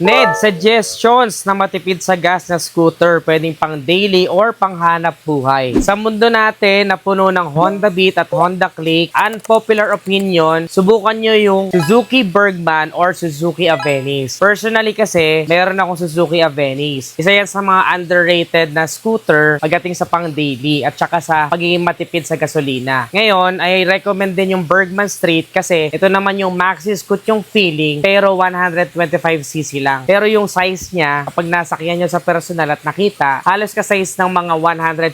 Ned, suggestions na matipid sa gas na scooter, pwedeng pang daily or panghanap buhay. Sa mundo natin na puno ng Honda Beat at Honda Click, unpopular opinion, subukan nyo yung Suzuki Bergman or Suzuki Avensis. Personally kasi, meron akong Suzuki Avensis. Isa yan sa mga underrated na scooter pagdating sa pang daily at saka sa pagiging matipid sa gasolina. Ngayon, I recommend din yung Bergman Street kasi ito naman yung maxi scoot yung feeling pero 125cc lang. Pero yung size niya, kapag nasakyan nyo sa personal at nakita, halos ka-size ng mga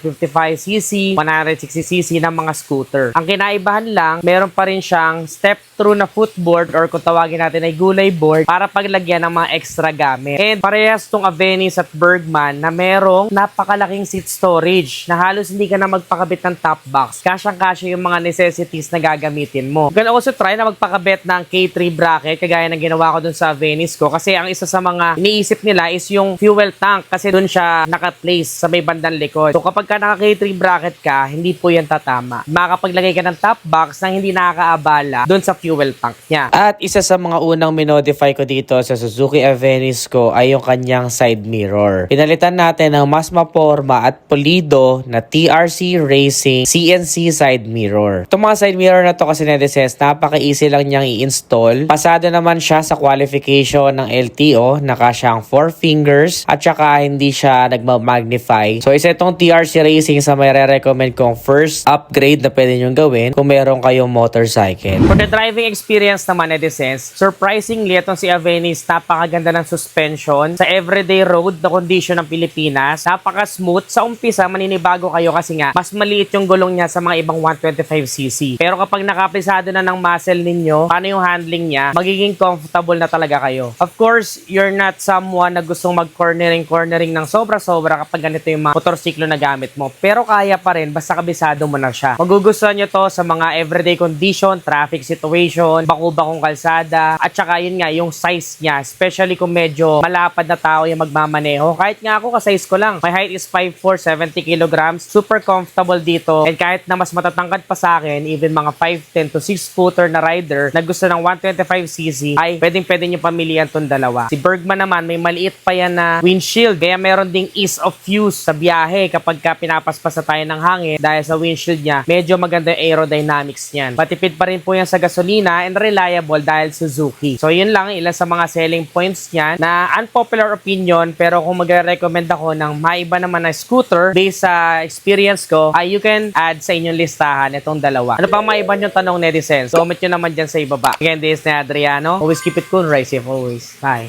155cc, 160cc ng mga scooter. Ang kinaibahan lang, meron pa rin siyang step-through na footboard or kung tawagin natin ay gulay board para paglagyan ng mga extra gamit. And parehas tong Avensis at Bergman na merong napakalaking seat storage na halos hindi ka na magpakabit ng top box. Kasyang-kasya yung mga necessities na gagamitin mo. You can also try na magpakabit ng K3 bracket kagaya ng ginawa ko dun sa Avensis ko kasi ang isa sa mga iniisip nila is yung fuel tank kasi dun siya naka-place sa may bandang likod. So kapag ka naka K3 bracket ka, hindi po yan tatama. Makapaglagay ka ng top box nang hindi nakakaabala dun sa fuel tank niya. At isa sa mga unang minodify ko dito sa Suzuki Avensis ko ay yung kanyang side mirror. Pinalitan natin ng mas maporma at pulido na TRC Racing CNC side mirror. Itong mga side mirror na to kasi na-deses, napaka-easy lang niyang i-install. Pasado naman siya sa qualification ng LTO, naka siyang 4 fingers at saka hindi siya nagma-magnify. So isa itong TRC Racing sa may re-recommend kong first upgrade na pwede nyo gawin kung meron kayong motorcycle. For the driving experience naman, Edisens, surprisingly itong si Avensis, napakaganda ng suspension sa everyday road na condition ng Pilipinas. Napaka-smooth. Sa umpisa, maninibago kayo kasi nga mas maliit yung gulong niya sa mga ibang 125cc. Pero kapag nakapisado na ng muscle ninyo, paano yung handling niya, magiging comfortable na talaga kayo. Of course, you're not someone na gustong mag-cornering ng sobra-sobra kapag ganito yung mga motorsiklo na gamit mo. Pero kaya pa rin, basta kabisado mo na siya. Magugustuhan nyo to sa mga everyday condition, traffic situation, baku-bakong kalsada, at saka yun nga, yung size niya, especially kung medyo malapad na tao yung magmamaneho. Kahit nga ako, ka-size ko lang. My height is 5'4", 70 kilograms. Super comfortable dito. And kahit na mas matatangkad pa sa akin, even mga 5'10" to 6'footer na rider na gusto ng 125cc, ay pwedeng-pwede nyo pamilihan tong dalawa. Si Bergman naman, may maliit pa yan na windshield. Kaya meron ding ease of use sa biyahe kapag ka pinapaspas na tayo ng hangin dahil sa windshield niya, medyo maganda yung aerodynamics niyan. Matipid pa rin po yan sa gasolina and reliable dahil Suzuki. So yun lang, ilan sa mga selling points niyan na unpopular opinion, pero kung magre-recommend ako ng maiba naman na scooter based sa experience ko, ay you can add sa inyong listahan itong dalawa. Ano pang maiba yung tanong, netizens? Comment nyo naman dyan sa ibaba. Again, this is Adriano. Always keep it cool, right safe always. Bye.